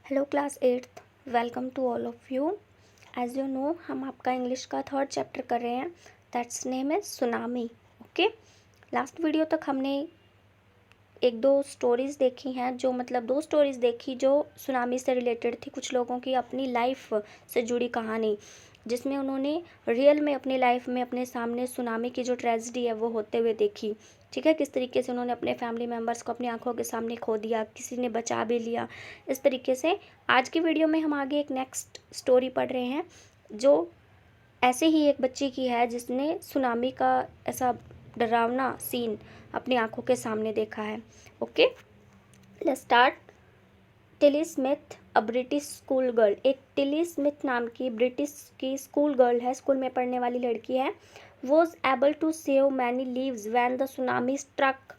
Hello class eighth, welcome to all of you. As you know, हम आपका English का third chapter कर रहे हैं, that's name is tsunami. Okay, last video तक हमने एक दो स्टोरीज़ देखी हैं, दो स्टोरीज़ देखी जो सुनामी से रिलेटेड थी। कुछ लोगों की अपनी लाइफ से जुड़ी कहानी, जिसमें उन्होंने रियल में अपनी लाइफ में अपने सामने सुनामी की जो ट्रेजेडी है वो होते हुए देखी। ठीक है, किस तरीके से उन्होंने अपने फैमिली मेम्बर्स को अपनी आंखों के सामने खो दिया, किसी ने बचा भी लिया। इस तरीके से आज की वीडियो में हम आगे एक नेक्स्ट स्टोरी पढ़ रहे हैं, जो ऐसे ही एक बच्ची की है जिसने सुनामी का ऐसा डरावना सीन अपनी आंखों के सामने देखा है। Okay, let's start. Tilly Smith, a British school girl. एक टिली स्मिथ नाम की ब्रिटिश की स्कूल गर्ल है, स्कूल में पढ़ने वाली लड़की है। Was able to save many lives when the tsunami struck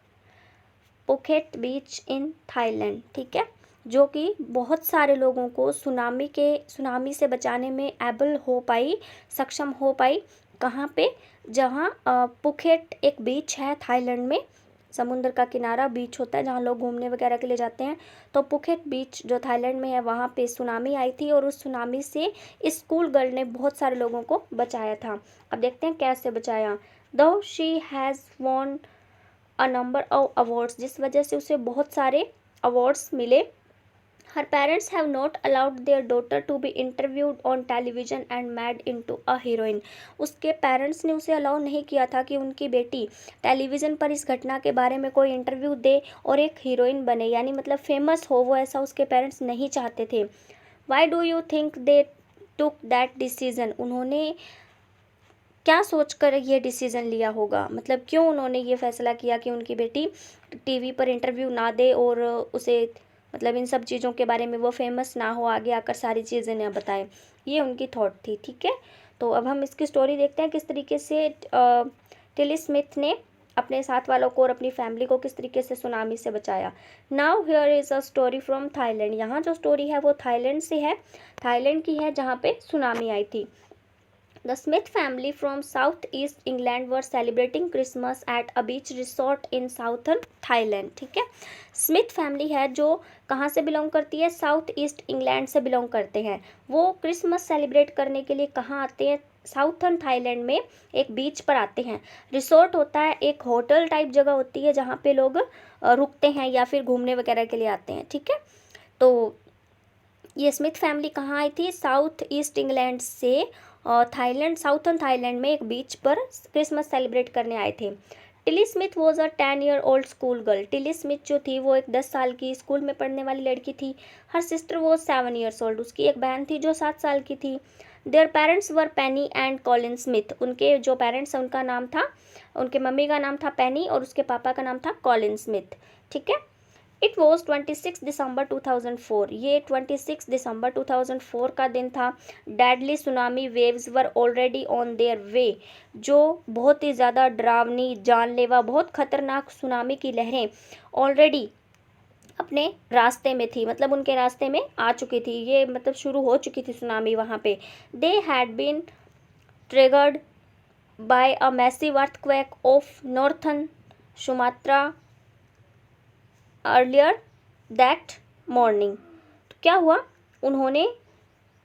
Phuket beach in Thailand. ठीक है, जो कि बहुत सारे लोगों को सुनामी से बचाने में एबल हो पाई, सक्षम हो पाई। कहाँ पे? जहाँ पुकेट एक बीच है थाईलैंड में, समुद्र का किनारा बीच होता है जहाँ लोग घूमने वगैरह के लिए जाते हैं। तो पुकेट बीच जो थाईलैंड में है, वहाँ पे सुनामी आई थी और उस सुनामी से इस स्कूल गर्ल ने बहुत सारे लोगों को बचाया था। अब देखते हैं कैसे बचाया। Though she has won a number of awards, जिस वजह से उसे बहुत सारे अवार्ड्स मिले। Her parents have not allowed their daughter to be interviewed on television and made into a heroine. उसके पेरेंट्स ने उसे अलाउ नहीं किया था कि उनकी बेटी टेलीविज़न पर इस घटना के बारे में कोई इंटरव्यू दे और एक हीरोइन बने, यानी मतलब फेमस हो वो, ऐसा उसके पेरेंट्स नहीं चाहते थे। Why do you think they took that decision? उन्होंने क्या सोचकर ये डिसीज़न लिया होगा, मतलब क्यों उन्होंने ये फैसला किया कि उनकी बेटी टीवी पर इंटरव्यू ना दे और उसे मतलब इन सब चीज़ों के बारे में वो फेमस ना हो, आगे आकर सारी चीज़ें ना बताए। ये उनकी थॉट थी। ठीक है, तो अब हम इसकी स्टोरी देखते हैं किस तरीके से टिली स्मिथ ने अपने साथ वालों को और अपनी फैमिली को किस तरीके से सुनामी से बचाया। Now here is a story from Thailand. यहाँ जो स्टोरी है वो थाईलैंड से है, थाईलैंड की है जहाँ पे सुनामी आई थी। The Smith family from Southeast England were celebrating Christmas at a beach resort in southern Thailand। ठीक है, स्मिथ फैमिली है जो कहाँ से बिलोंग करती है? साउथ ईस्ट इंग्लैंड से बिलोंग करते हैं। वो क्रिसमस सेलिब्रेट करने के लिए कहाँ आते हैं? साउथर्न थाईलैंड में एक बीच पर आते हैं। रिसोर्ट होता है, एक होटल टाइप जगह होती है जहाँ पे लोग रुकते हैं या फिर घूमने वगैरह के लिए आते हैं। ठीक है, तो ये स्मिथ फैमिली कहाँ आई थी? साउथ ईस्ट इंग्लैंड से थाईलैंड, साउथर्न थाईलैंड में एक बीच पर क्रिसमस सेलिब्रेट करने आए थे। Tilly Smith was a 10-year old school girl. Tilly Smith जो थी वो एक 10 साल की स्कूल में पढ़ने वाली लड़की थी। Her sister was 7 years old. उसकी एक बहन थी जो 7 साल की थी। Their parents were Penney and Colin Smith. उनके जो पेरेंट्स हैं उनका नाम था, उनके मम्मी का नाम था पेनी और उसके पापा का नाम था कॉलिन स्मिथ। ठीक है, इट वॉज 26 दिसंबर 2004। ये 26 दिसंबर 2004 का दिन था। Deadly tsunami waves were already on their way. जो बहुत ही ज़्यादा डरावनी, जानलेवा, बहुत खतरनाक सुनामी की लहरें ऑलरेडी अपने रास्ते में थी, मतलब उनके रास्ते में आ चुकी थी। ये मतलब शुरू हो चुकी थी सुनामी वहाँ पे। They had been triggered by a massive earthquake of northern Sumatra earlier that morning. तो क्या हुआ? उन्होंने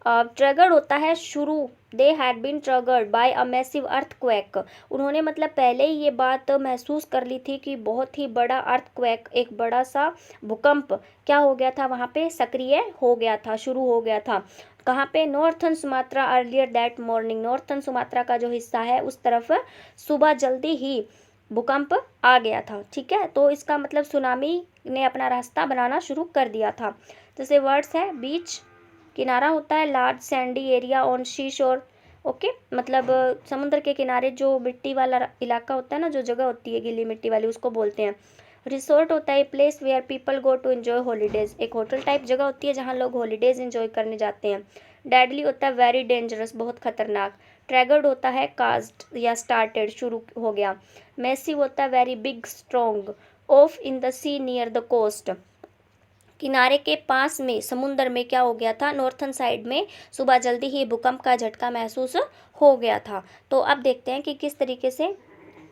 ट्रिगर होता है शुरू, they had been triggered by a massive earthquake. उन्होंने मतलब पहले ही ये बात महसूस कर ली थी कि बहुत ही बड़ा अर्थक्वेक, एक बड़ा सा भूकंप क्या हो गया था वहाँ पे, सक्रिय हो गया था, शुरू हो गया था। कहाँ पे? Northern Sumatra earlier that morning. Northern Sumatra का जो हिस्सा है उस तरफ सुबह जल्दी ही भूकंप आ गया था। ठीक है, तो इसका मतलब सुनामी ने अपना रास्ता बनाना शुरू कर दिया था। जैसे वर्ड्स है, बीच किनारा होता है, लार्ज सैंडी एरिया ऑन सी शोर। ओके, मतलब समुद्र के किनारे जो मिट्टी वाला इलाका होता है ना, जो जगह होती है गीली मिट्टी वाली, उसको बोलते हैं। रिसोर्ट होता है place where people go to enjoy holidays. एक होटल टाइप जगह होती है जहाँ लोग हॉलीडेज एंजॉय करने जाते हैं। डेडली होता है वेरी डेंजरस, बहुत खतरनाक। ट्रैगर्ड होता है कास्ट या स्टार्टेड, शुरू हो गया। मैसिव होता है very big strong. Off in the sea near the coast, किनारे के पास में, समुंदर में क्या हो गया था? नॉर्थन साइड में सुबह जल्दी ही भूकंप का झटका महसूस हो गया था। तो अब देखते हैं कि किस तरीके से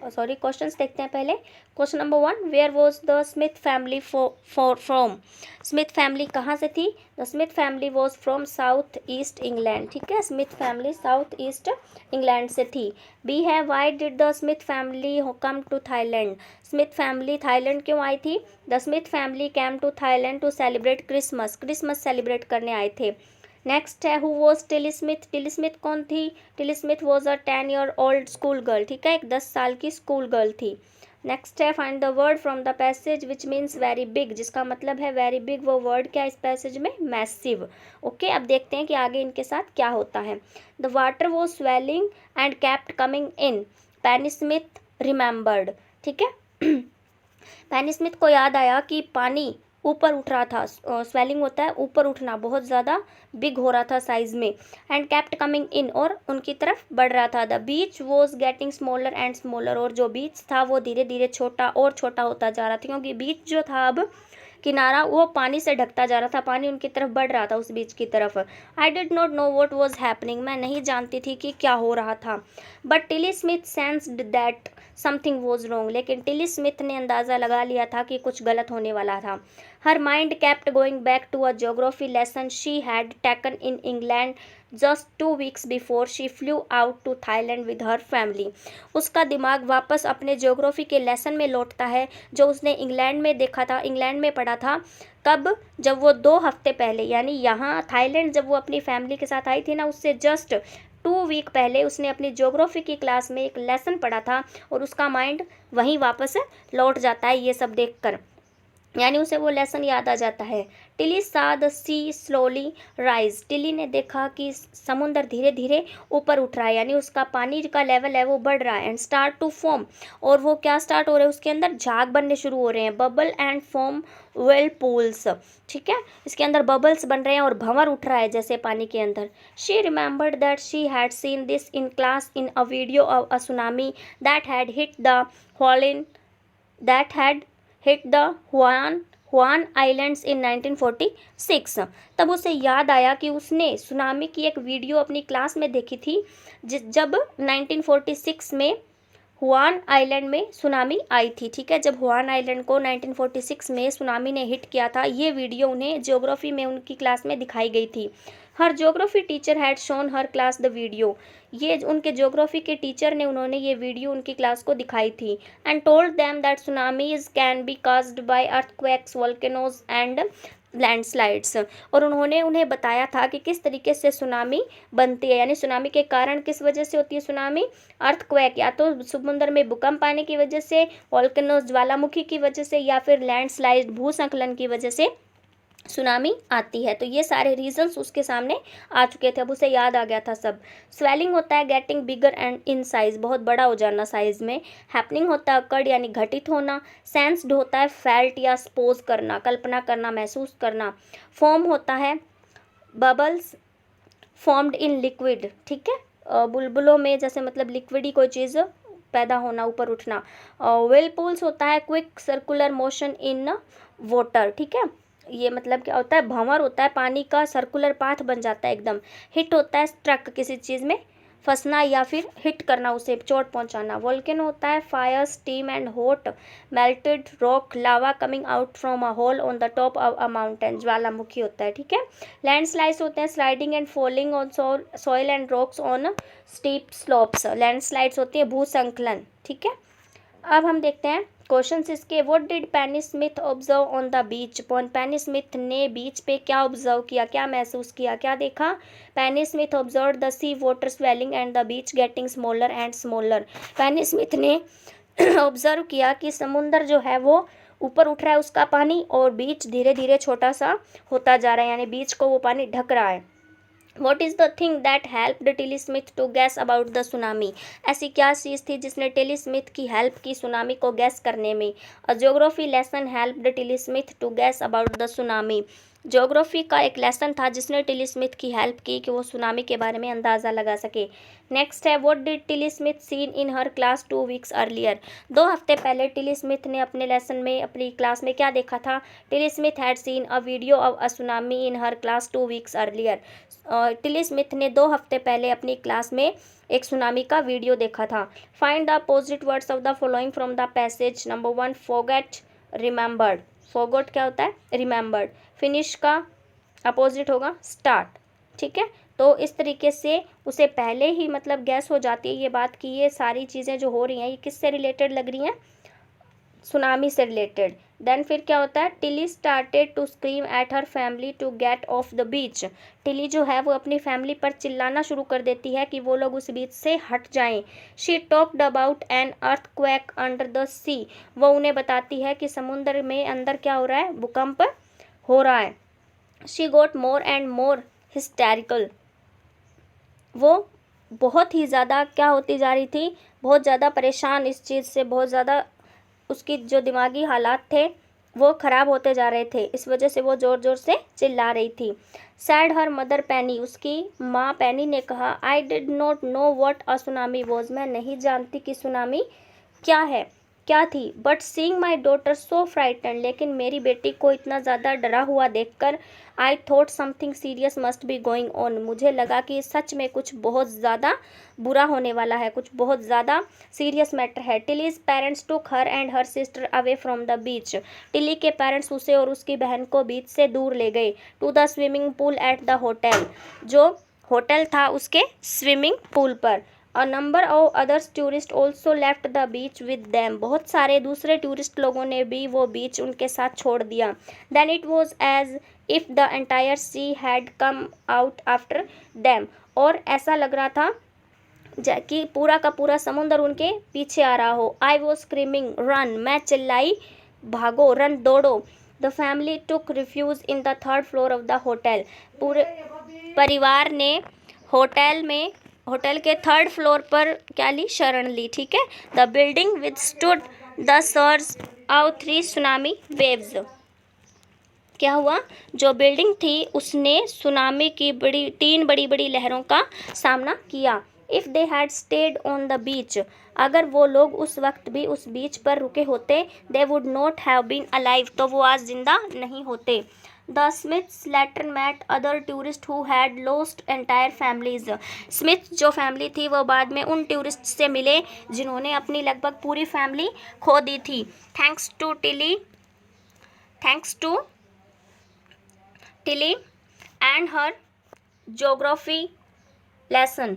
सॉरी क्वेश्चंस देखते हैं पहले। Question number 1, where was the Smith family from. Smith family कहाँ से थी? The Smith family was from south east England, ठीक है, Smith family south east England से थी। बी है, why did the Smith family come to Thailand. Smith family Thailand क्यों आई थी? The Smith family came to Thailand to celebrate Christmas, Christmas celebrate करने आए थे। नेक्स्ट है, who was Tilly Smith. Tilly Smith कौन थी? Tilly Smith was a 10-year-old school girl, ठीक है, एक 10 साल की स्कूल गर्ल थी। नेक्स्ट है, find the word from the passage which means very big, जिसका मतलब है वेरी बिग, वो वर्ड क्या इस पैसेज में? मैसिव। ओके, अब देखते हैं कि आगे इनके साथ क्या होता है। The water was swelling and kept coming in, Penney Smith remembered, ठीक है। पेनी स्मिथ को याद आया कि पानी ऊपर उठ रहा था, स्वेलिंग होता है ऊपर उठना, बहुत ज़्यादा बिग हो रहा था साइज में। एंड केप्ट कमिंग इन, और उनकी तरफ बढ़ रहा था। The beach was getting smaller and smaller, और जो बीच था वो धीरे धीरे छोटा और छोटा होता जा रहा था, क्योंकि बीच जो था अब किनारा वो पानी से ढकता जा रहा था, पानी उनकी तरफ बढ़ रहा था उस बीच की तरफ। I did not know what was happening, मैं नहीं जानती थी कि क्या हो रहा था। But Tilly Smith sensed that something was wrong, लेकिन टिली स्मिथ ने अंदाज़ा लगा लिया था कि कुछ गलत होने वाला था। Her mind kept going back to a geography lesson she had taken in England just 2 weeks before she flew out to Thailand with her family. उसका दिमाग वापस अपने ज्योग्राफी के लेसन में लौटता है जो उसने इंग्लैंड में देखा था, इंग्लैंड में पढ़ा था। कब? जब वो 2 हफ्ते पहले, यानी यहाँ थाईलैंड जब वो अपनी फैमिली के साथ आई थी ना, उससे जस्ट 2 week पहले उसने अपनी ज्योग्राफी की क्लास में एक लेसन पढ़ा था, और उसका माइंड वहीं वापस लौट जाता है ये सब देखकर, यानी उसे वो लेसन याद आ जाता है। Tilly saw the sea slowly rise, Tilly ने देखा कि समुंदर धीरे धीरे ऊपर उठ रहा है, यानी उसका पानी का लेवल है वो बढ़ रहा है। एंड स्टार्ट टू फॉर्म, और वो क्या स्टार्ट हो रहे हैं, उसके अंदर झाग बनने शुरू हो रहे हैं। Bubble and form well pools, ठीक है, इसके अंदर बबल्स बन रहे हैं और भंवर उठ रहा है जैसे पानी के अंदर। She remembered that she had seen this in class in a video of a tsunami that had hit the Hawaiian that had hit the Hawaiian islands इन 1946। तब उसे याद आया कि उसने सुनामी की एक वीडियो अपनी क्लास में देखी थी, जब 1946 में हुआन आइलैंड में सुनामी आई थी, ठीक है, जब हुआन आइलैंड को 1946 में सुनामी ने हिट किया था। ये वीडियो उन्हें ज्योग्राफी में उनकी क्लास में दिखाई गई थी। Her geography teacher had shown her class the video, ये उनके ज्योग्राफी के टीचर ने उन्होंने ये वीडियो उनकी क्लास को दिखाई थी। And told them that tsunamis can be caused by earthquakes, volcanoes and landslides, और उन्होंने उन्हें बताया था कि किस तरीके से सुनामी बनती है, यानी सुनामी के कारण किस वजह से होती है सुनामी? अर्थक्वेक, या तो समुद्र में भूकंप आने की वजह से, वोल्केनोज ज्वालामुखी की वजह से, या फिर लैंडस्लाइड भूस्खलन की वजह से सुनामी आती है। तो ये सारे रीजंस उसके सामने आ चुके थे, अब उसे याद आ गया था सब। स्वेलिंग होता है getting bigger and in size, बहुत बड़ा हो जाना साइज में। हैपनिंग होता है अकर्ड यानी घटित होना। सेंस्ड होता है फेल्ट या सपोज करना, कल्पना करना, महसूस करना। फॉर्म होता है बबल्स फॉर्म्ड इन लिक्विड, ठीक है, बुलबुलों में, जैसे मतलब लिक्विड ही कोई चीज़ पैदा होना, ऊपर उठना। व्हिरलपूल्स होता है quick circular motion in water, ठीक है, ये मतलब क्या होता है? भंवर होता है, पानी का सर्कुलर पाथ बन जाता है एकदम। हिट होता है स्ट्रक, किसी चीज़ में फंसना या फिर हिट करना, उसे चोट पहुंचाना। वोल्केनो होता है fire, steam and hot melted rock, lava coming out from a hole on the top of a mountain, ज्वालामुखी होता है, ठीक है। लैंडस्लाइड्स होते हैं sliding and falling on soil and rocks on steep slopes, landslides होती है भूसंकलन, ठीक है। अब हम देखते हैं क्वेश्चन इसके। What did Penney Smith observe on the beach, Penney Smith ने बीच पे क्या ऑब्जर्व किया, क्या महसूस किया, क्या देखा? Penny Smith observe the sea water swelling and the beach getting smaller and smaller. Penny Smith ने ऑब्जर्व किया कि समुंदर जो है वो ऊपर उठ रहा है उसका पानी, और बीच धीरे धीरे छोटा सा होता जा रहा है, यानी बीच को वो पानी ढक रहा है। What is the thing that helped Tilly Smith to guess about the tsunami, ऐसी क्या चीज़ थी जिसने टिली स्मिथ की हेल्प की सुनामी को गैस करने में? A geography lesson helped Tilly Smith to guess about the tsunami, geography का एक लेसन था जिसने टिली स्मिथ की हेल्प की कि वो सुनामी के बारे में अंदाज़ा लगा सके। नेक्स्ट है, what did Tilly Smith seen in her class 2 weeks earlier. 2 हफ्ते पहले टिली स्मिथ ने अपने लेसन में अपनी क्लास में क्या देखा था? Tilly Smith had seen a video of a tsunami in her class 2 weeks earlier. Tilly Smith ने 2 हफ्ते पहले अपनी क्लास में एक सुनामी का वीडियो देखा था। Find the opposite words of the following from the passage. Number 1, forget, remembered. Forgot क्या होता है? रिमेंबर्ड। फिनिश का अपोजिट होगा स्टार्ट। ठीक है, तो इस तरीके से उसे पहले ही मतलब गैस हो जाती है ये बात कि ये सारी चीज़ें जो हो रही हैं ये किससे रिलेटेड लग रही हैं? सुनामी से रिलेटेड। देन फिर क्या होता है? Tilly started to scream at her family to get off the beach. Tilly जो है वो अपनी फैमिली पर चिल्लाना शुरू कर देती है कि वो लोग उस बीच से हट जाएं। She talked about an earthquake under the sea. वो उन्हें बताती है कि समुद्र में अंदर क्या हो रहा है? भूकंप हो रहा है। She got more and more hysterical. वो बहुत ही ज़्यादा क्या होती जा रही थी? बहुत ज़्यादा परेशान इस चीज़ से, बहुत ज़्यादा उसकी जो दिमागी हालात थे वो ख़राब होते जा रहे थे। इस वजह से वो ज़ोर ज़ोर से चिल्ला रही थी। सैड हर मदर पैनी। उसकी माँ पैनी ने कहा, I did not know what a tsunami was. मैं नहीं जानती कि सुनामी क्या थी। But seeing my daughter so frighten. लेकिन मेरी बेटी को इतना ज़्यादा डरा हुआ देखकर I thought something serious must be going on. मुझे लगा कि सच में कुछ बहुत ज़्यादा बुरा होने वाला है, कुछ बहुत ज़्यादा सीरियस मैटर है। Tilly's parents took her and her sister away from the beach. Tilly के पेरेंट्स उसे और उसकी बहन को बीच से दूर ले गए। To the swimming pool at the hotel. जो होटल था उसके स्विमिंग पूल पर। A number of others tourist also left the beach with them. बहुत सारे दूसरे टूरिस्ट लोगों ने भी वो बीच उनके साथ छोड़ दिया। Then it was as if the entire sea had come out after them. और ऐसा लग रहा था कि पूरा का पूरा समुद्र उनके पीछे आ रहा हो। I was screaming run. मैं चिल्लाई भागो, रन दौड़ो। The family took refuge in the 3rd floor of the hotel. पूरे परिवार ने होटल के 3rd फ्लोर पर क्या ली? शरण ली। ठीक है। The building withstood the surge of 3 tsunami waves. क्या हुआ? जो बिल्डिंग थी उसने सुनामी की 3 बड़ी बड़ी लहरों का सामना किया। If they had stayed on the beach. अगर वो लोग उस वक्त भी उस बीच पर रुके होते, they would not have been alive. तो वो आज जिंदा नहीं होते। The Smiths later met other tourist who had lost entire families. Smith जो फैमिली थी वो बाद में उन टूरिस्ट से मिले जिन्होंने अपनी लगभग पूरी फैमिली खो दी थी। Thanks to Tilly and her geography lesson.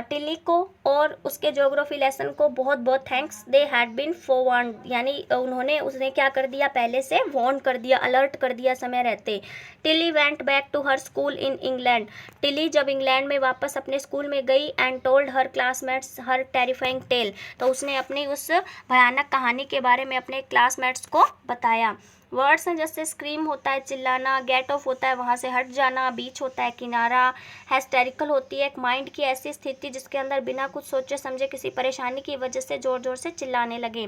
Tilly को और उसके ज्योग्राफी लेसन को बहुत बहुत thanks. They had been forewarned, यानी उसने क्या कर दिया? पहले से वार्न कर दिया, अलर्ट कर दिया समय रहते। Tilly went back to her school in England. Tilly जब इंग्लैंड में वापस अपने स्कूल में गई and told her classmates her terrifying tale. तो उसने अपनी उस भयानक कहानी के बारे में अपने क्लासमेट्स को बताया। वर्ड्स हैं जैसे स्क्रीम होता है चिल्लाना, गेट ऑफ होता है वहाँ से हट जाना, बीच होता है किनारा, हिस्टेरिकल होती है एक माइंड की ऐसी स्थिति जिसके अंदर बिना कुछ सोचे समझे किसी परेशानी की वजह से ज़ोर ज़ोर से चिल्लाने लगे।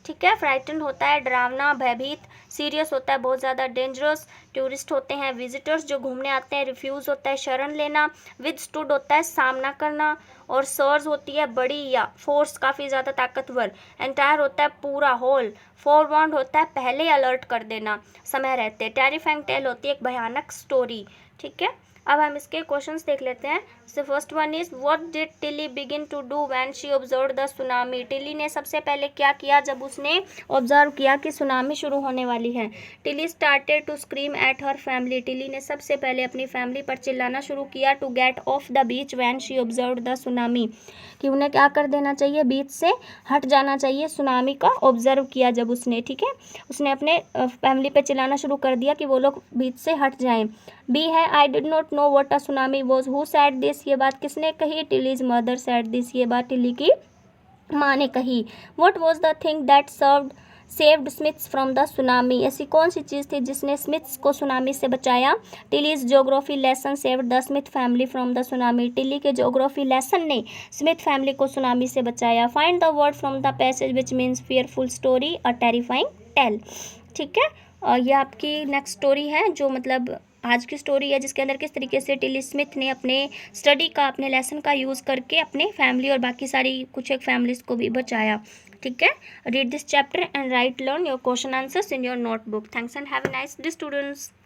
ठीक है। फ्राइटन होता है डरावना, भयभीत। सीरियस होता है बहुत ज़्यादा, डेंजरस। टूरिस्ट होते हैं विजिटर्स जो घूमने आते हैं। रिफ्यूज़ होता है शरण लेना। विदस्टूड होता है सामना करना। और सर्ज होती है बड़ी या फोर्स, काफ़ी ज़्यादा ताकतवर। एंटायर होता है पूरा, होल। फोरवार्न्ड होता है पहले अलर्ट कर देना समय रहते। टेरिफाइंग टेल होती है एक भयानक स्टोरी। ठीक है। अब हम इसके क्वेश्चंस देख लेते हैं। So first one is what did Tilly begin to do when she observed the tsunami. Tilly ने सबसे पहले क्या किया जब उसने ऑब्जर्व किया कि सुनामी शुरू होने वाली है। Tilly started to scream at her family. Tilly ने सबसे पहले अपनी फैमिली पर चिल्लाना शुरू किया। To get off the beach when she observed the tsunami, कि उन्हें क्या कर देना चाहिए? बीच से हट जाना चाहिए सुनामी का ऑब्जर्व किया जब उसने। ठीक है। उसने अपने फैमिली पे चिल्लाना शुरू कर दिया कि वो लोग बीच से हट जाएं। बी है I did not know what a tsunami was. Who said this, ये बात किसने कही? टिलीज मदर सेड दिस, ये बात टिली की माँ ने कही। What was the thing that saved Smiths from the tsunami, ऐसी कौन सी चीज़ थी जिसने स्मिथ्स को सुनामी से बचाया? Tilly's geography lesson saved the Smith family from the tsunami. Tilly के ज्योग्राफी लेसन ने स्मिथ फैमिली को सुनामी से बचाया। Find the word from the passage which means fearful story, a terrifying tale. ठीक है। ये आपकी नेक्स्ट स्टोरी है, जो मतलब आज की स्टोरी है, जिसके अंदर किस तरीके से टिली स्मिथ ने अपने स्टडी का, अपने लेसन का यूज़ करके अपने फैमिली और बाकी सारी कुछ एक फैमिलीज़ को भी बचाया। ठीक है, read this chapter and right learn your question answers in your notebook. Thanks and have a nice day students.